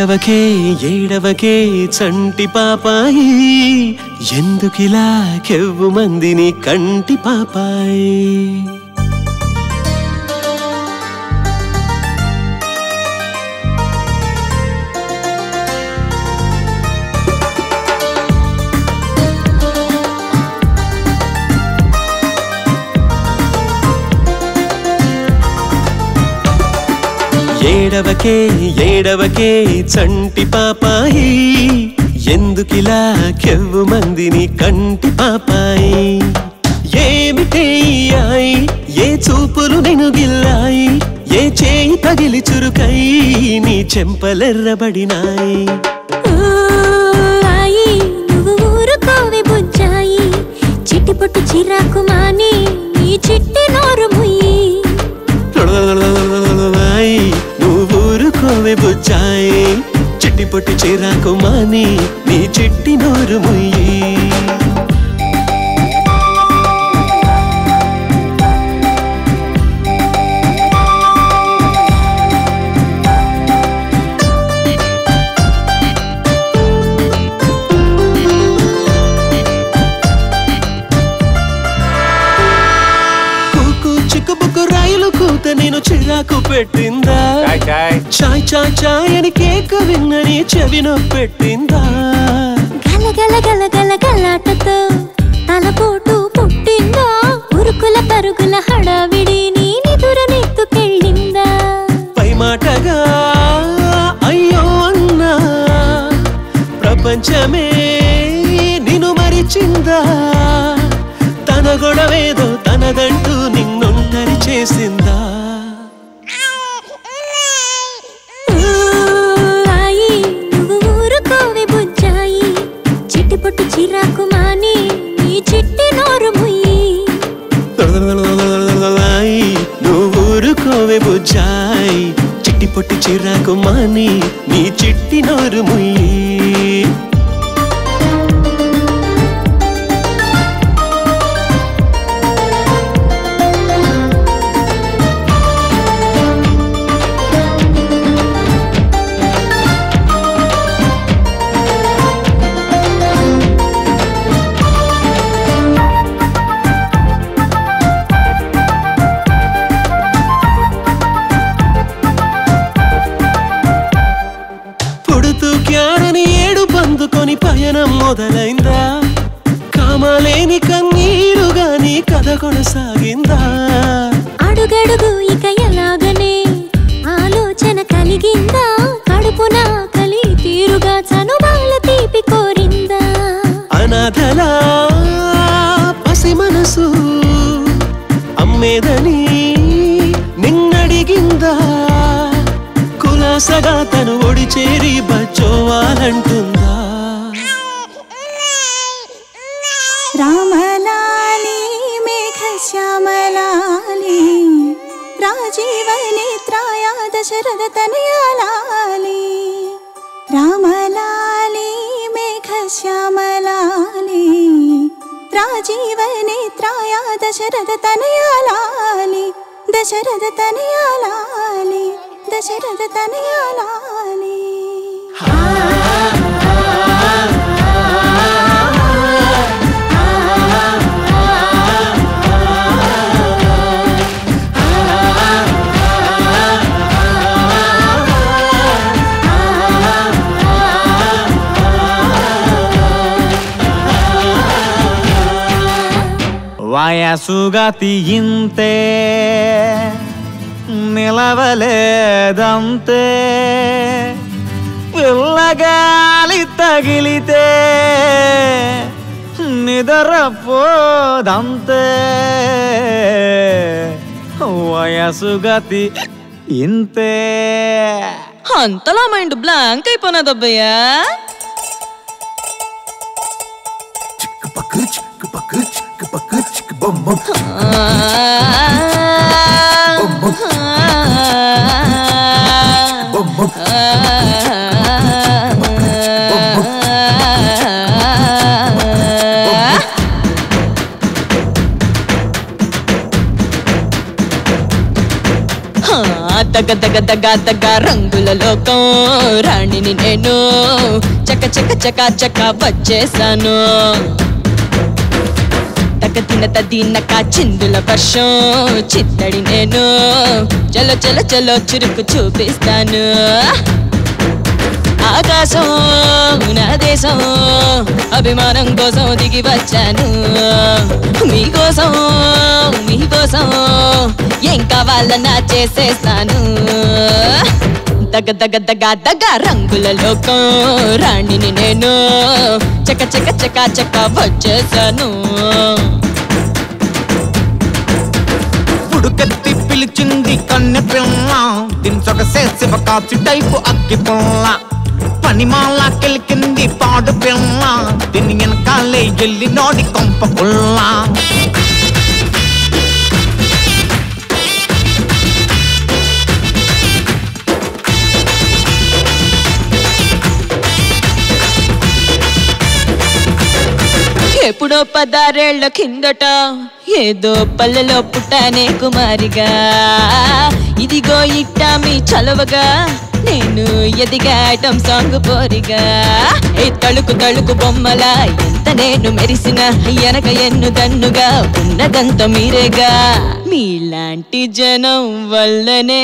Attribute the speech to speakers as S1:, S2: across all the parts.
S1: ఏడవకే ఏడవకే చంటి పాపాయి ఎందుకిలా కెవ్వు మందిని కంటి పాపాయి ఏడవకే ఏడవకే చంటి పాపాయి ఎందుకిలా కెవ్వు మందిని కంటి పాపాయి ఏమిటేయాయి ఏ చూపులు నిన్ను గిల్లాయి ఏ చేయి తగిలి చురుకై నీ చెంపలెర్రబడినాయి
S2: నువ్వు ఊరుకోవే బుజ్జాయి చిట్టిపొట్టు చిరాకు మాని నీ చిట్టి నోరు ముయ్యి
S1: నువ్వు ఊరుకోవే బుజ్జాయి చిట్టిపొట్టు చిరాకు మాని నీ చిట్టి నోరు ముయ్యి నేను చిరాకు పెట్టిందా చాయ్ చాయ్ చాయ్ అని కేక విన్నని చెవినో పెట్టిందా
S2: గల గల గల గల గలాటతో తలపోటు పుట్టిందా ఉరుకుల పరుగుల హడావిడి నీ నిదురనెత్తుకెళ్ళిందా
S1: పై మాటగా అయ్యో అన్నా ప్రపంచమే నిన్ను మరిచిందా తన గొడవేదో తనదంటూ నిన్నొంటరి చేసిందా
S2: నువ్వు ఊరుకోవే బుజ్జాయి చిట్టిపొట్టు చిరాకు మాని నీ చిట్టి నోరు ముయ్యి
S1: నువ్వు ఊరుకోవే బుజ్జాయి చిట్టిపొట్టు చిరాకు మాని నీ చిట్టి నోరు ముయ్యి పయనం మొదలైందా కామాలేని కన్నీరుగా నీ కథ కొనసాగిందా
S2: అడుగడుగు ఇక ఎలాగనే ఆలోచన కలిగిందా కడుపున కలి తీరుగా చనుబాల తీపి కోరిందా
S1: అనాథలా పసి మనసు అమ్మేదని నిన్నడిగిందా కులాసగా తను ఒడి చేరి బచ్చోవాలంటుందా
S2: రామలాలి మేఘ శ్యామలాలి రాజీవనేత్రాయ దశరథ తనయాలాలి రామలాలి మేఘ శ్యామలాలి రాజీవనేత్రాయ దశరథ తనయాలాలి దశరథ తనయాలాలి దశరథ తనయాలాలి
S3: వయసుగతి ఇంతే నిలవలేదంతే పిల్లగాలి తగిలితే నిద్రపోదంతే వయసుగతి ఇంతే
S4: అంతలా మైండ్ బ్లాంక్ అయిపోయినదబ్బయ్యా దగ దగ దగ దగ రంగుల లోకం రాణిని నేను చక చక చక చక వచ్చేసాను తక తినత దీనక చిందుల వర్షం చిత్తడి నేను చలో చలో చలో చురుకు చూపిస్తాను ఆకాశం నా దేశం అభిమానం కోసం దిగి వచ్చాను మీకోసం మీకోసం ఏం కావాలన్నా చేసేస్తాను దగ దగ దగ దగ రంగుల లోకం రాణిని నేను చక చక చక చక వచ్చేసాను
S3: పుడుకెత్తి పిలిచింది కన్నె పిల్ల దించొక శివ కాచి టైపు అగ్గి పిల్ల పనిమాల కెలికింది పాడు పిల్ల దీని వెనకాలే ఎల్లి నోడి కొంప పుల్ల
S4: ఎప్పుడో 16 ఏళ్ల కిందట ఏదో పల్లెలో పుట్టానే కుమారిగా ఇదిగో ఇట్టా మీ చలవగా నేను ఎదిగా ఐటమ్ సాంగ్ పోరిగా ఏ తళుకు తళుకు బొమ్మల ఎంత నేను మెరిసిన ఎనక ఎన్ను దన్నుగా ఉన్నదంత మీరేగా మీలాంటి జనం వల్లనే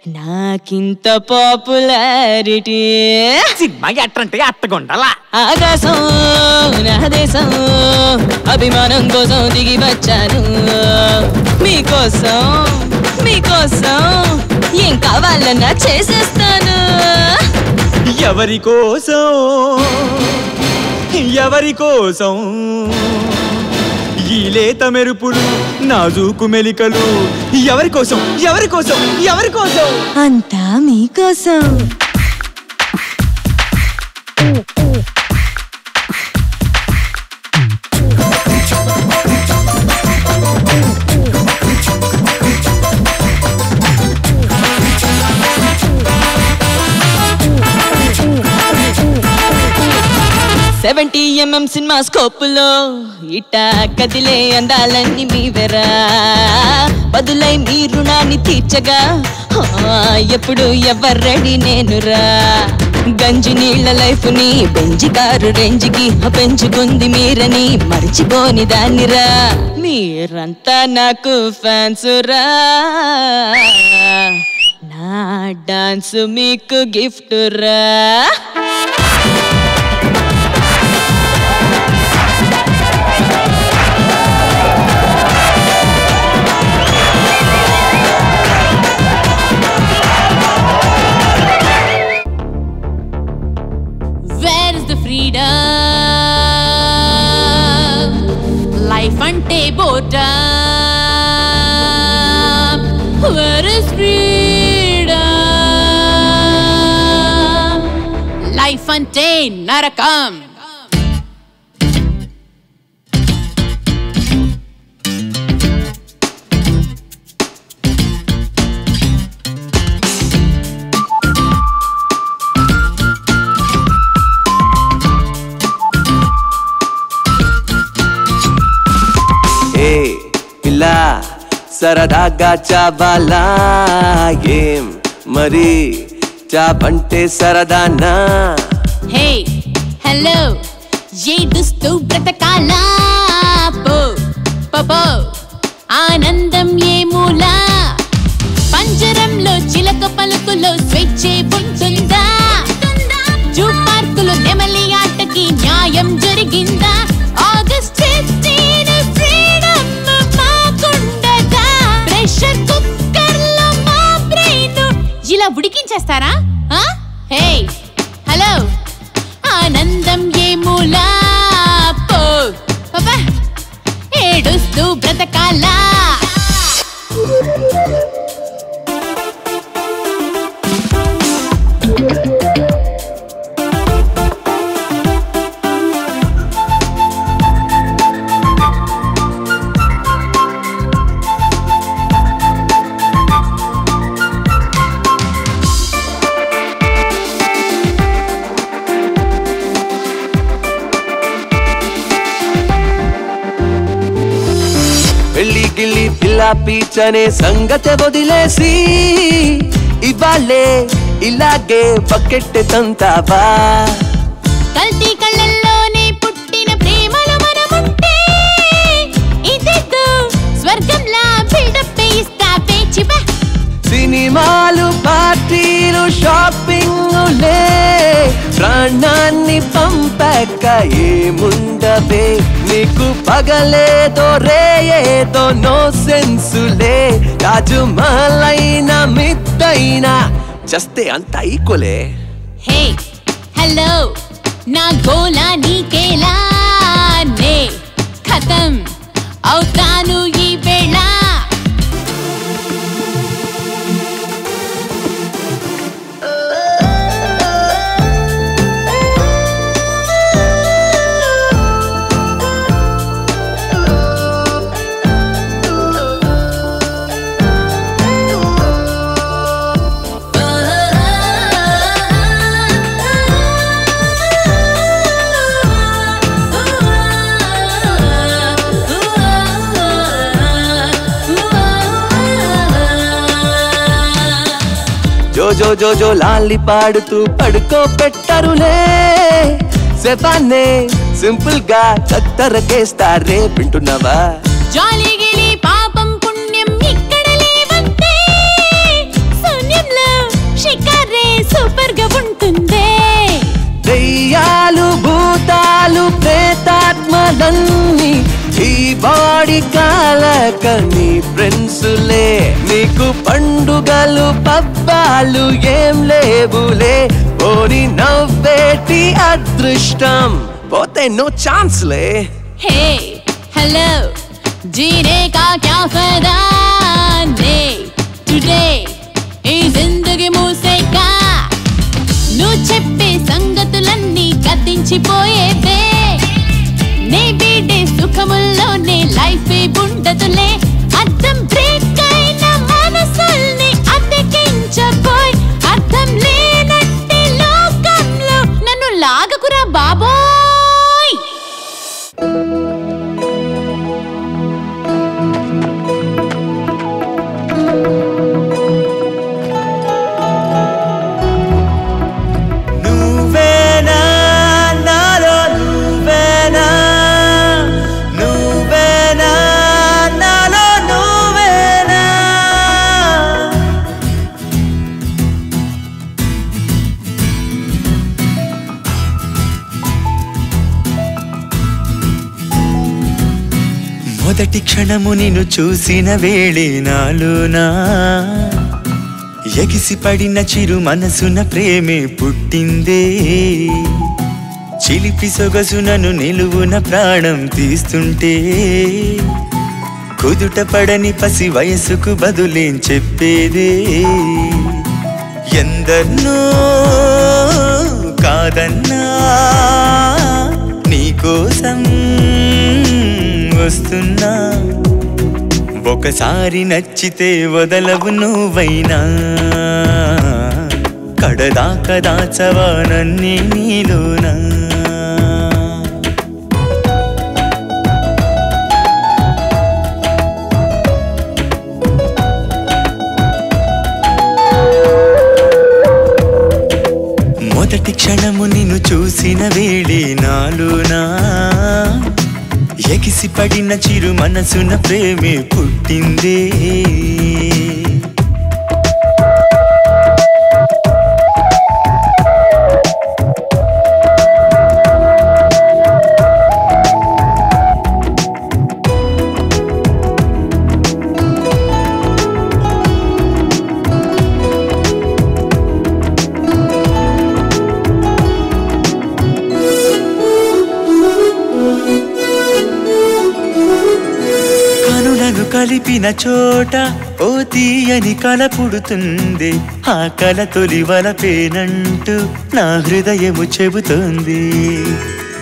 S4: నాకింత పాపులారిటీ
S3: సినిమా ఎట్టంటే అట్టగొండాలా
S4: ఆకాశం నా దేశం అభిమానం కోసం దిగి వచ్చాను మీకోసం మీకోసం ఏం కావాలన్నా చేసేస్తాను
S3: ఎవరి కోసం ఎవరి కోసం ఈ లేత మెరుపులు నాజూకు మెలికలు ఎవరి కోసం ఎవరి కోసం ఎవరి కోసం
S4: అంతా మీకోసం mm సినిమా స్కోపులో ఇట్టా కదిలే అందాలన్నీ మీవెరా బదులై మీ రుణాన్ని తీర్చగా ఎప్పుడు ఎవర్రెడీ నేనురా గంజి నీళ్ల లైఫ్ ని బెంజి కారు రేంజికి పెంచుకుంది మీరని మర్చిపోని దాన్నిరా మీరంతా నాకు ఫ్యాన్స్ రా నా డాన్స్ మీకు గిఫ్ట్ రా
S5: Life ante boredom. Where is freedom? Life ante narakam.
S1: సరదాగా చావాలా ఏం మరి చాపంటే సరదానా
S5: హే హలో ఏడుస్తూ బ్రతకాలా పో పో ఆనందం ఏమూలా పంజరంలో చిలక పలుకులో స్వేచ్ఛే ఉంటుందా జూ పార్కులో నెమలి ఆటకి న్యాయం జరిగిందా ఆగస్ట్ 15 ఫ్రీడమ్ మాకుండదా ప్రెషర్ కుక్కర్లో మా బ్రెయిన్ ఇలా ఉడికించేస్తారా హే హలో ఆనందం ఏమూలా పో పాపా ఏడుస్తూ బ్రతకాలా
S1: పెళ్లి గిల్లి కిల్లా పీచనే సంగతి వదిలేసి ఇవాళే ఇలాగే బకెట్ తంతావా
S5: కల్తీ కళ్ళల్లోనే పుట్టిన ప్రేమలో మనముంటే ఇదేదో స్వర్గంలా బిల్డప్ ఇస్తా పేచివా
S1: సినిమాలు పార్టీలు షాపింగులే ప్రాణాన్ని పంపాక ఏముండవే నీకు పగలేదో రేయేదో నో సెన్సులే రాజు మహలైనా మిద్దైనా చస్తే అంత ఈక్వలే
S5: హే హలో నా గోలా నీకేలా నే ఖతం అవుతాను ఈ వేళ
S1: జో జో జో లాలి పాడుతూ పడుకో పెట్టరులే సెపాన్నే సింపుల్ గా కత్తరకేస్తారే వింటున్నావా
S5: జాలి గిలి పాపం పుణ్యం ఇక్కడ లేవంతే శూన్యంలో షికారే సూపర్ గా ఉంటుందే
S1: దెయ్యాలు భూతాలు ప్రేతాత్మలన్నీ ఈ బాడీ కాలక నీ ఫ్రెండ్సులే నీకు పండుగలు పబ్బాలు ఏం లేవులే ఓరి నవ్వేటి అదృష్టం పోతే నో ఛాన్స్లే
S5: హే హలో జీనే కా క్యా ఫైదా నే టుడే ఈ జిందగీ మూసేకా నువ్వు చెప్పే సంగతులన్నీ గతించిపోయేవే నే వీడే సుఖముల్లోనే లైఫ్ ఉండదులే అర్థం బ్రేక్ అయిన మనసుల్ని అతికించబోయ్ అర్థం లేనట్టే లోకంలో నన్ను లాగకురా బాబోయ్
S1: నువ్వేనా నాలో నువ్వేనా నువ్వేనా నాలో నువ్వేనా మొదటి క్షణము నిన్ను చూసిన వేళే నాలోనా ఎగిసి పడిన చిరు మనసున ప్రేమే పుట్టిందే చిలిపి సొగసునను నిలువున ప్రాణం తీస్తుంటే కుదుట పడని పసి వయసుకు బదులేం చెప్పేదే ఎందర్నో కాదన్నా నీకోసం వస్తున్నా ఒకసారి నచ్చితే వదలవు నువ్వైనా కడదాకా దాచవా నన్నే నీలోనా మొదటి క్షణము నిన్ను చూసిన వేళే నాలోనా ఎగిసి పడిన చిరు మనసున ప్రేమే పుట్టిందే కలిపిన చోట ఓ తీయని కల పుడుతుంది ఆ కల తొలి వలపేనంటూ నా హృదయము చెబుతోంది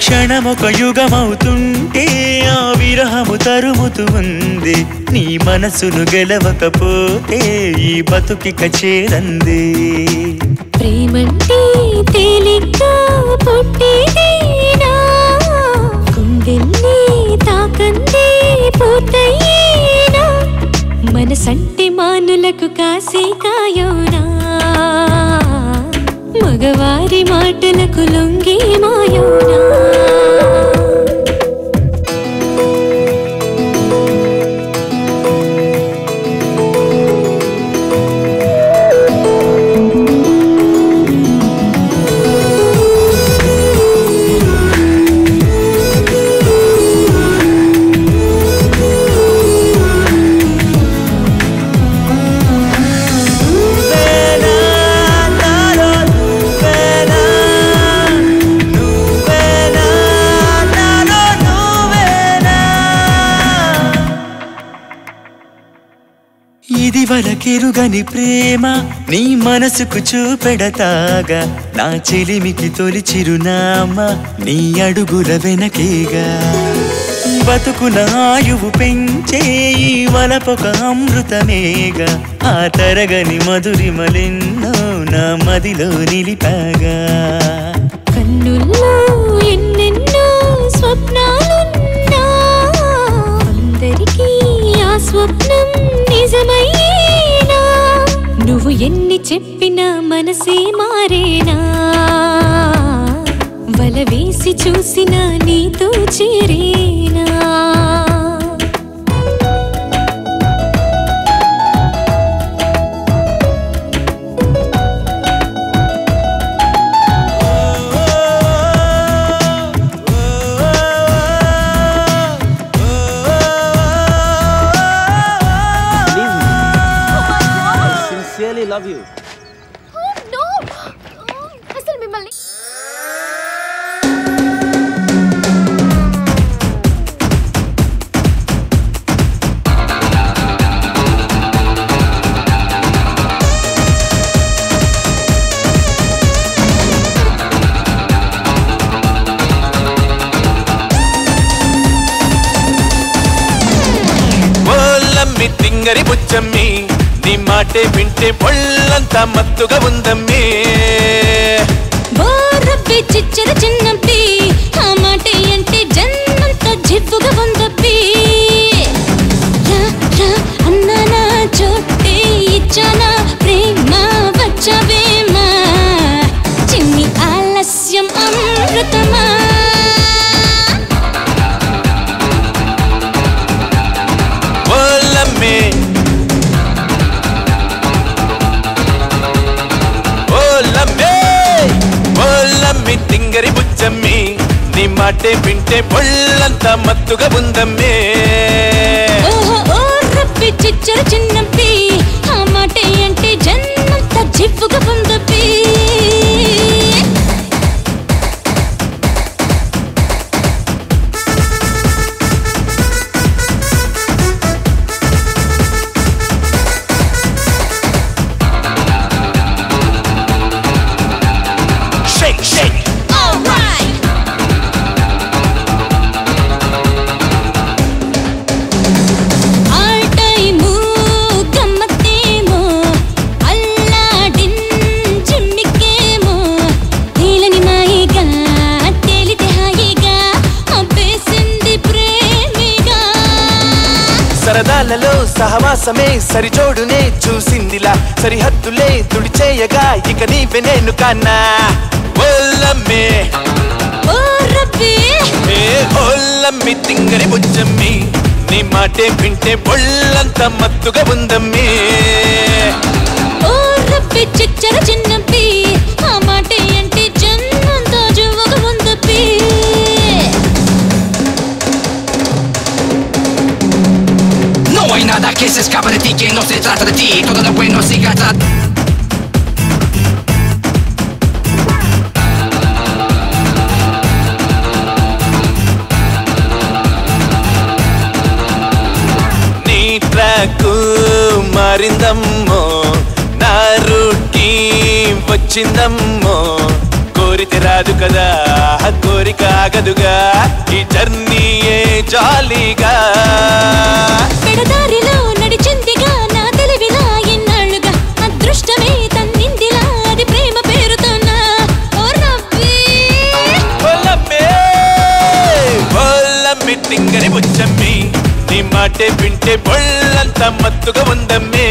S1: క్షణమొక యుగమవుతుంటే ఆ విరహము తరుముతూ ఉంది నీ మనసును గెలవకపోతే ఈ బతుకిక చేరంది
S2: ప్రేమంటే తేలిగ్గా పుట్టేదేనా గుండెల్ని తాకందే పూర్తయ్యేనా మాటలకు కాసే కాయోనా మగవారి మాటలకు లొంగే మాయోనా
S1: వరకెరుగని ప్రేమ నీ మనసుకు చూపెడతాగా నా చెలిమికి తొలి చిరునామా నీ అడుగుల వెనకేగా బతుకున ఆయువు పెంచే ఈ వలపొక అమృతమేగా ఆ తరగని మధురిమలెన్నో నా మదిలో నిలిపాగా
S2: కన్నుల్లో ఎన్నెన్నో స్వప్నాలున్నా అందరికీ ఆ స్వప్నం నిజమయ్యేనా నువ్వు ఎన్ని చెప్పినా మనసే మారేనా వల వేసి చూసినా నీతో చేరేనా
S6: love you.
S5: Oh no! అసలు మిమ్మల్ని
S1: ఓలమ్మి తింగరి బుచ్చమ్మి నీ మాటే వింటే ఒళ్ళంతా మత్తుగా ఉందమ్మి
S2: బోరబ్బి చిచ్చర చిన్నప్పి ఆ మాటే అంటే జన్మంతా జివ్వుగా ఉందప్పి రా రా అన్నానా చోటే ఇచ్చానా ప్రేమ వచ్చవేమా చిన్ని ఆలస్యం అమృతమా
S1: ఓలమ్మి ఓలమ్మి తింగరి బుచ్చమ్మి నీ మాటే వింటే ఒళ్ళంతా మత్తుగా ఉందమ్మే
S2: ఓహో ఓ రబ్బి చిచ్చర చిన్నప్పి ఆ మాటే అంటే జన్మంతా జివ్వుగా ఉందప్పి
S1: సరదాలలో సహవాసమే సరిజోడునే చూసిందిలా సరిహద్దులే తుడిచేయగా ఇక నీవే నేను కన్నా ఓలమ్మి
S2: ఓ రబ్బి
S1: ఓలమ్మి తింగరి బుచ్చమ్మి నీ మాటే వింటే ఒళ్ళంతా మత్తుగా ఉందమ్మి
S2: ఓ రబ్బి చిచ్చర చిన్నప్పి ఆ మాటే అంటే జన్మంతా జివ్వుగా ఉందప్పి
S7: No hay nada que se escapa de ti, que no se trata de ti, todo lo bueno siga atrás.
S1: నీ ట్రాకు మారిందమ్మో నా రూట్కి వచ్చిందమ్మో కోరితే రాదు కదా కోరిక ఆగదుగా ఈ జర్నీయే జాలీగా
S2: పెడదారిలో నడిచిందిగా నా తెలివిలా ఎన్నాళ్ళుగా అదృష్టమే తన్నిందిలా అది ప్రేమ పేరుతోనా ఓ రబ్బి
S1: ఓలమ్మి తింగరి బుచ్చమ్మి నీ మాటే వింటే ఒళ్ళంతా మత్తుగా ఉందమ్మి